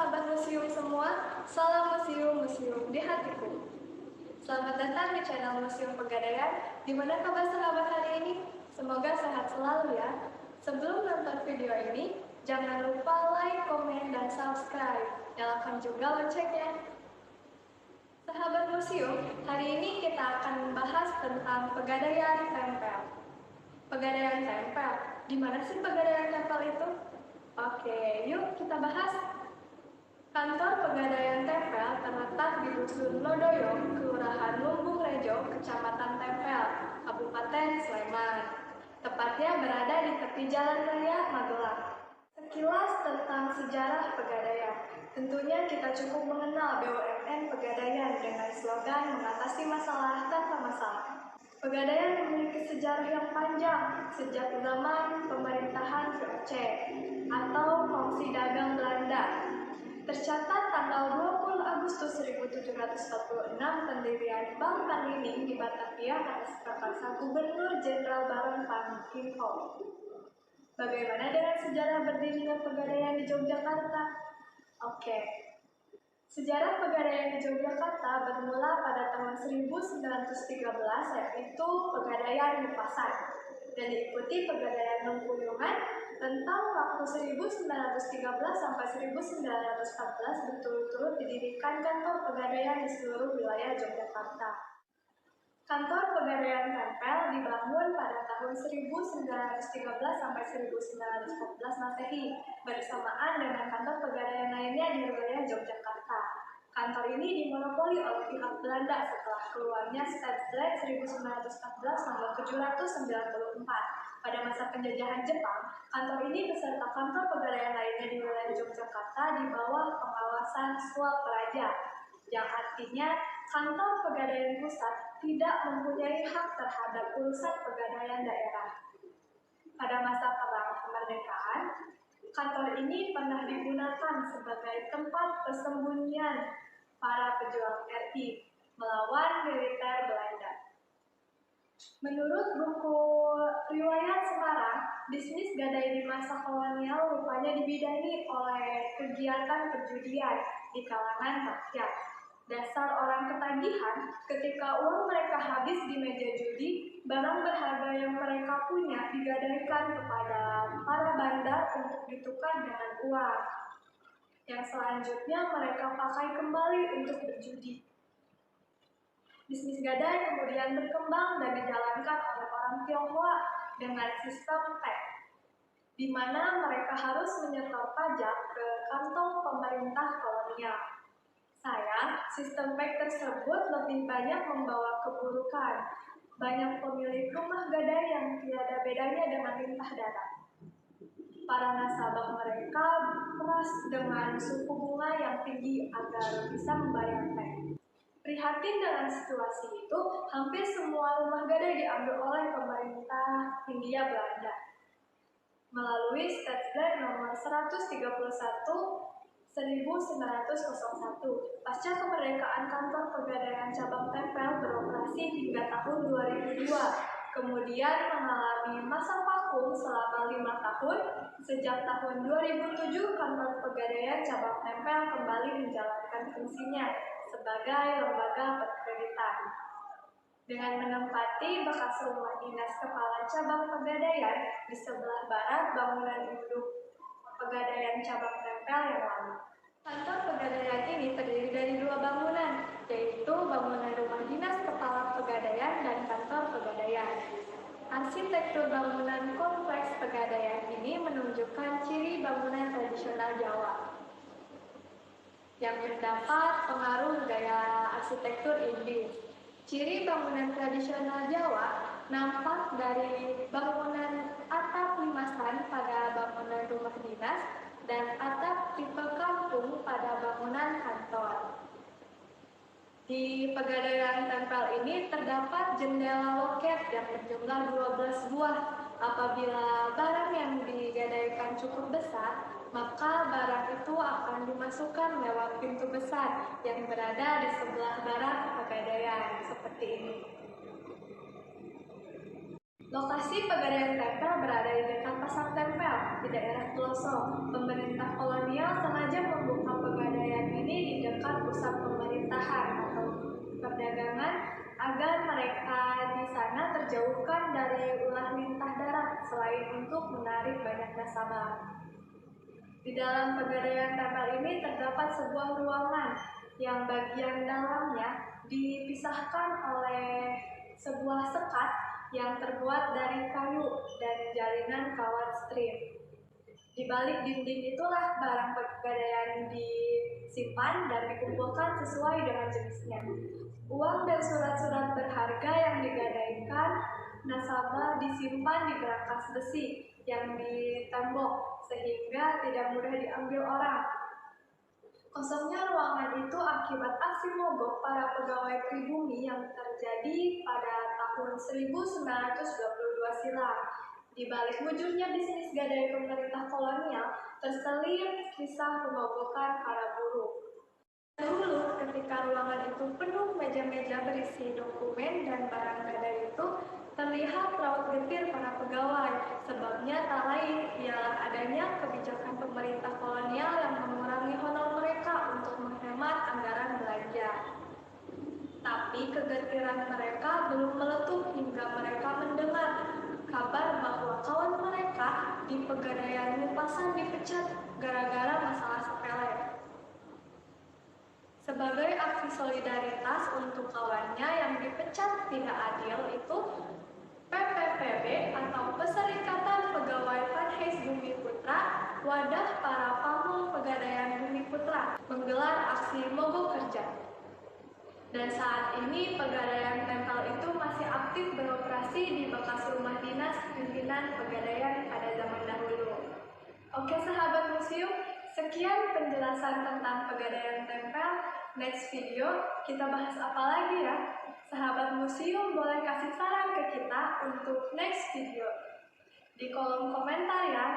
sahabat museum semua, salam museum di hatiku. Selamat datang di channel Museum Pegadaian. Gimana kabar sahabat hari ini? Semoga sehat selalu ya. Sebelum nonton video ini, jangan lupa like, komen, dan subscribe. Nyalakan juga loncengnya. Sahabat museum, hari ini kita akan membahas tentang Pegadaian Tempel. Pegadaian Tempel, di mana sih Pegadaian Tempel itu? Oke, yuk kita bahas. Kantor Pegadaian Tempel terletak di Dusun Lodoyong, Kelurahan Lumbung Rejo, Kecamatan Tempel, Kabupaten Sleman. Tepatnya berada di tepi Jalan Raya Magelang. Sekilas tentang sejarah Pegadaian. Tentunya kita cukup mengenal BUMN Pegadaian dengan slogan mengatasi masalah tanpa masalah. Pegadaian memiliki sejarah yang panjang sejak zaman pemerintahan VOC atau Fungsi Dagang Belanda. Tercatat tanggal 20 Agustus 1746 pendirian Bank Panining di Batavia atas prakarsa Gubernur Jenderal Baron van Imhoff. Bagaimana dengan sejarah berdirinya Pegadaian di Yogyakarta? Oke. Sejarah Pegadaian di Yogyakarta bermula pada tahun 1913, yaitu Pegadaian di Pasar, dan diikuti Pegadaian Lengkuyungan. Tentang waktu 1913 sampai 1914 berturut-turut didirikan kantor Pegadaian di seluruh wilayah Yogyakarta. Kantor Pegadaian Tempel dibangun pada tahun 1913 sampai 1914 Masehi bersamaan dengan kantor Pegadaian lainnya di wilayah Yogyakarta. Kantor ini dimonopoli oleh pihak Belanda setelah keluarnya Staatsblad 1914 nomor 794. Pada masa penjajahan Jepang, kantor ini beserta kantor Pegadaian lainnya di wilayah Yogyakarta di bawah pengawasan Swaperaja, yang artinya kantor Pegadaian pusat tidak mempunyai hak terhadap urusan Pegadaian daerah. Pada masa perang kemerdekaan, kantor ini pernah digunakan sebagai tempat persembunyian para pejuang RI melawan militer Belanda. Menurut buku Riwayat Semarang, bisnis gadai di masa kolonial rupanya dibidangi oleh kegiatan perjudian di kalangan rakyat. Dasar orang ketagihan, ketika uang mereka habis di meja judi, barang berharga yang mereka punya digadaikan kepada para bandar untuk ditukar dengan uang, yang selanjutnya mereka pakai kembali untuk berjudi. Bisnis gadai kemudian berkembang dan dijalankan oleh orang Tionghoa dengan sistem PEK, di mana mereka harus menyetor pajak ke kantong pemerintah kolonial. Sayang, sistem PEK tersebut lebih banyak membawa keburukan. Banyak pemilik rumah gadai yang tiada bedanya dengan lintah darat. Para nasabah mereka peras dengan suku bunga yang tinggi agar bisa membayar PEK. Prihatin dengan situasi itu, hampir semua rumah gadai diambil oleh pemerintah Hindia Belanda melalui Staatsblad nomor 131 1901. Pasca kemerdekaan, kantor Pegadaian cabang Tempel beroperasi hingga tahun 2002. Kemudian mengalami masa vakum selama 5 tahun. Sejak tahun 2007, kantor Pegadaian cabang Tempel kembali menjalankan fungsinya sebagai lembaga perkreditan. Dengan menempati bekas rumah dinas kepala cabang Pegadaian di sebelah barat bangunan induk Pegadaian cabang Tempel yang lama. Kantor Pegadaian ini terdiri dari 2 bangunan, yaitu bangunan rumah dinas kepala Pegadaian dan kantor Pegadaian. Arsitektur bangunan kompleks Pegadaian ini menunjukkan ciri bangunan tradisional Jawa yang terdapat pengaruh gaya arsitektur Inggris. Ciri bangunan tradisional Jawa nampak dari bangunan atap limasan pada bangunan rumah dinas dan atap tipe kampung pada bangunan kantor. Di Pegadaian Tempel ini terdapat jendela loket yang berjumlah 12 buah. Apabila barang yang digadaikan cukup besar, maka barang itu akan dimasukkan lewat pintu besar yang berada di sebelah barat Pegadaian, seperti ini. Lokasi Pegadaian Tempel berada di dekat Pasar Tempel, di daerah pelosok. Pemerintah kolonial sengaja membuka Pegadaian dijauhkan dari ulah lintah darat selain untuk menarik banyak nasabah. Di dalam Pegadaian Tempel ini terdapat sebuah ruangan yang bagian dalamnya dipisahkan oleh sebuah sekat yang terbuat dari kayu dan jalinan kawat strip. Di balik dinding itulah barang Pegadaian disimpan dan dikumpulkan sesuai dengan jenisnya. Uang dan surat-surat berharga yang digadaikan nasabah disimpan di berangkas besi yang ditembok sehingga tidak mudah diambil orang. Kosongnya ruangan itu akibat aksi mogok para pegawai pribumi yang terjadi pada tahun 1922 silam. Di balik wujudnya bisnis gadai pemerintah kolonial, terselip kisah pemogokan para buruh. Dahulu, ketika ruangan itu penuh meja-meja berisi dokumen dan barang gadai itu, terlihat raut getir para pegawai. Sebabnya tak lain ialah adanya kebijakan pemerintah kolonial yang mengurangi honor mereka untuk menghemat anggaran belanja. Tapi kegetiran mereka belum meletup hingga mereka mendengar kabar bahwa kawan mereka di Pegadaian Ngupasan dipecat gara-gara masalah sepele. Sebagai aksi solidaritas untuk kawannya yang dipecat tidak adil itu, PPPB atau Perserikatan Pegawai Panhes Bumi Putra, wadah para pamong Pegadaian Bumi Putra, menggelar aksi mogok kerja. Dan saat ini Pegadaian Tempel itu masih aktif beroperasi di bekas rumah dinas pimpinan Pegadaian pada zaman dahulu. Oke sahabat museum, sekian penjelasan tentang Pegadaian Tempel. Next video kita bahas apa lagi ya? Sahabat museum boleh kasih saran ke kita untuk next video di kolom komentar ya.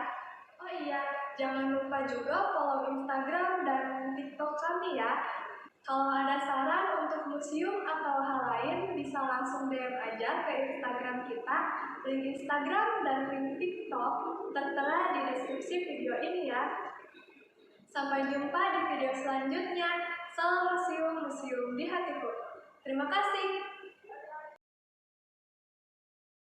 Oh iya, jangan lupa juga follow Instagram dan TikTok kami ya. Kalau ada saran untuk museum atau hal lain, bisa langsung DM aja ke Instagram kita. Link Instagram dan link TikTok tertera di deskripsi video ini ya. Sampai jumpa di video selanjutnya. Salam museum, museum di hatiku. Terima kasih.